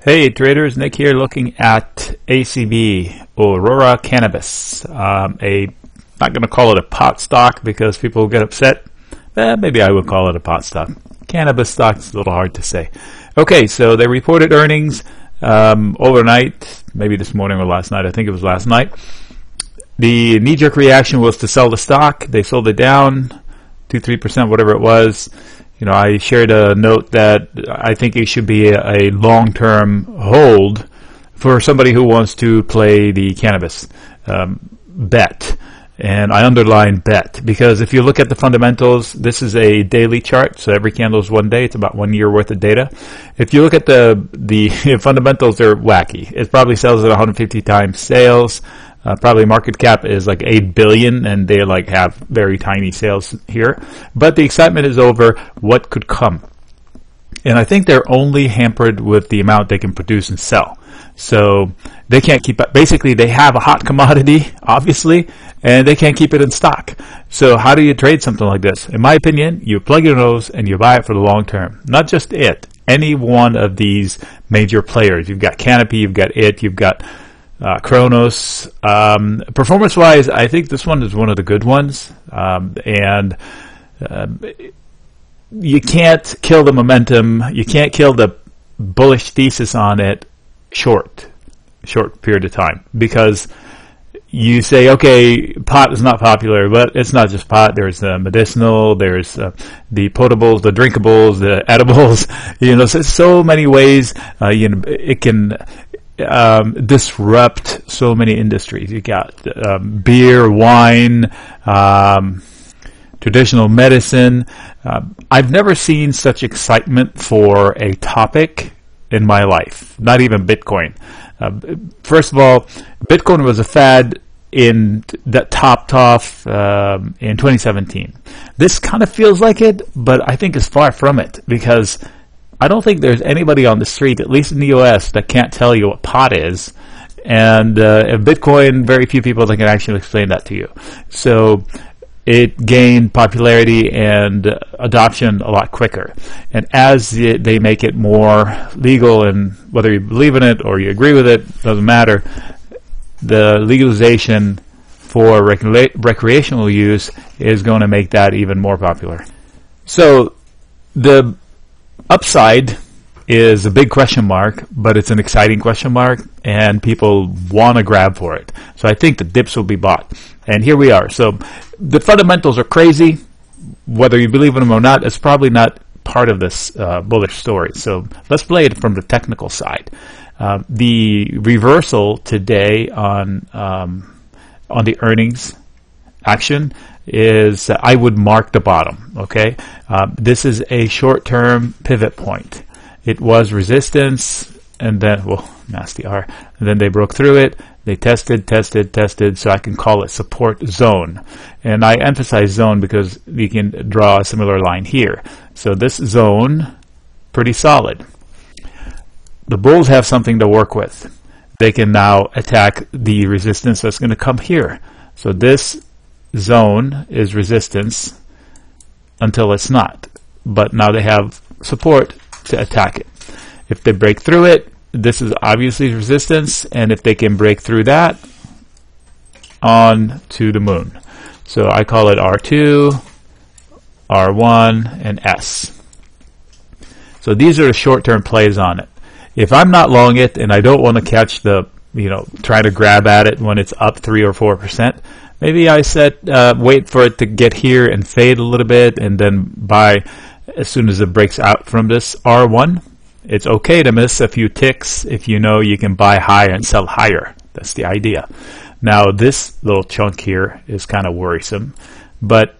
Hey traders, Nick here looking at ACB, Aurora Cannabis. Not going to call it a pot stock because people will get upset. Maybe I would call it a pot stock. Cannabis stock is a little hard to say. Okay, so they reported earnings overnight, maybe this morning or last night. I think it was last night. The knee-jerk reaction was to sell the stock. They sold it down 2-3%, whatever it was. You know, I shared a note that I think it should be a long-term hold for somebody who wants to play the cannabis bet. And I underline bet because if you look at the fundamentals, this is a daily chart, so every candle is 1 day. It's about 1 year worth of data. If you look at the fundamentals, they're wacky. It probably sells at 150 times sales. Probably market cap is like 8 billion, and they like have very tiny sales here. But the excitement is over what could come. And I think they're only hampered with the amount they can produce and sell. So they can't keep up. Basically, they have a hot commodity, obviously, and they can't keep it in stock. So how do you trade something like this? In my opinion, you plug your nose and you buy it for the long term. Not just it. Any one of these major players. You've got Canopy, you've got it, you've got Kronos. Performance-wise, I think this one is one of the good ones. You can't kill the momentum. You can't kill the bullish thesis on it short period of time, because you say, okay, pot is not popular, but it's not just pot. There's the medicinal, there's the potables, the drinkables, the edibles. You know, so many ways it can disrupt so many industries. You got beer, wine, traditional medicine. I've never seen such excitement for a topic in my life, not even Bitcoin. First of all, Bitcoin was a fad in that topped off in 2017. This kind of feels like it, but I think it's far from it, because I don't think there's anybody on the street, at least in the US, that can't tell you what pot is. And Bitcoin, very few people that can actually explain that to you. So it gained popularity and adoption a lot quicker. And as they make it more legal, and whether you believe in it or you agree with it, doesn't matter, the legalization for recreational use is going to make that even more popular. So the upside is a big question mark, but it's an exciting question mark, and people want to grab for it. So I think the dips will be bought. And here we are. So the fundamentals are crazy. Whether you believe in them or not, it's probably not part of this bullish story. So let's play it from the technical side. The reversal today on the earnings action is I would mark the bottom. Okay, this is a short-term pivot point. It was resistance, and then, well, nasty R, and then they broke through it. They tested, so I can call it support zone. And I emphasize zone because you can draw a similar line here. So this zone, pretty solid. The bulls have something to work with. They can now attack the resistance that's going to come here. So this zone is resistance until it's not. But now they have support to attack it. If they break through it, this is obviously resistance, and if they can break through that, on to the moon. So I call it R2, R1, and S. So these are the short-term plays on it. If I'm not long it and I don't want to catch the, try to grab at it when it's up 3 or 4%, maybe I wait for it to get here and fade a little bit, and then buy as soon as it breaks out from this R1. It's okay to miss a few ticks if you know you can buy higher and sell higher. That's the idea. Now this little chunk here is kind of worrisome, but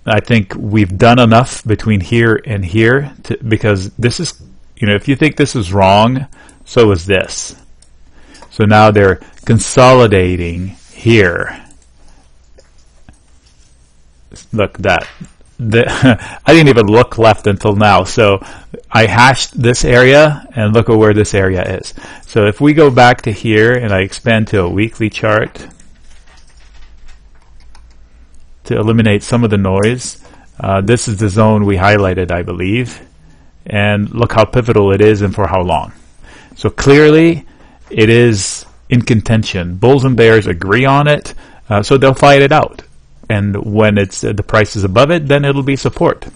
I think we've done enough between here and here because this is, if you think this is wrong, so is this. So now they're consolidating here. Look, that. I didn't even look left until now. So I hashed this area, and look at where this area is. So if we go back to here and I expand to a weekly chart to eliminate some of the noise, this is the zone we highlighted, I believe. And look how pivotal it is and for how long. So clearly, it is in contention. Bulls and bears agree on it, so they'll fight it out. And when it's the price is above it, then it'll be support.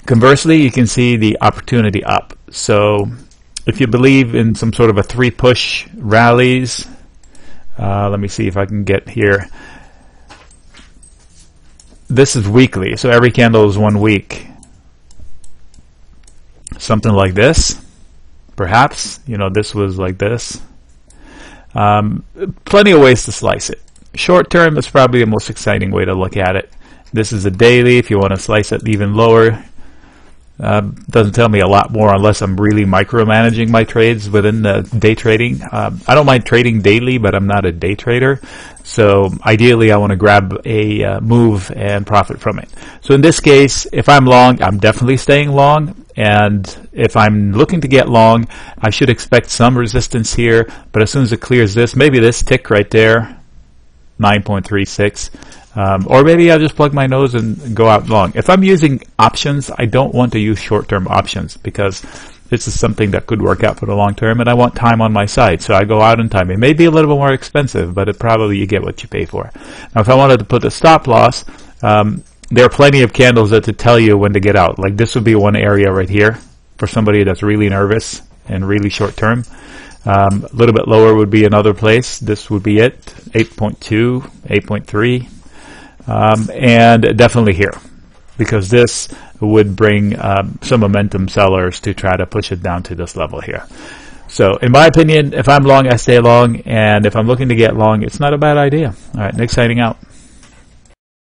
Conversely, you can see the opportunity up. So if you believe in some sort of a 3-push rallies, let me see if I can get here. This is weekly, so every candle is 1 week. Something like this, perhaps. This was like this. Plenty of ways to slice it. Short term is probably the most exciting way to look at it. This is a daily. If you want to slice it even lower, doesn't tell me a lot more unless I'm really micromanaging my trades within the day trading. I don't mind trading daily, but I'm not a day trader. So ideally, I want to grab a move and profit from it. So in this case, if I'm long, I'm definitely staying long. And if I'm looking to get long, I should expect some resistance here. But as soon as it clears this, maybe this tick right there, 9.36. Or maybe I'll just plug my nose and go out long. If I'm using options, I don't want to use short-term options because this is something that could work out for the long term, and I want time on my side. So I go out in time. It may be a little bit more expensive, but it probably you get what you pay for. Now, if I wanted to put a stop loss, there are plenty of candles that to tell you when to get out. Like this would be one area right here for somebody that's really nervous and really short-term. A little bit lower would be another place. This would be it, 8.2, 8.3. And definitely here, because this would bring some momentum sellers to try to push it down to this level here. So in my opinion, if I'm long, I stay long, and if I'm looking to get long, it's not a bad idea. All right, Nick signing out.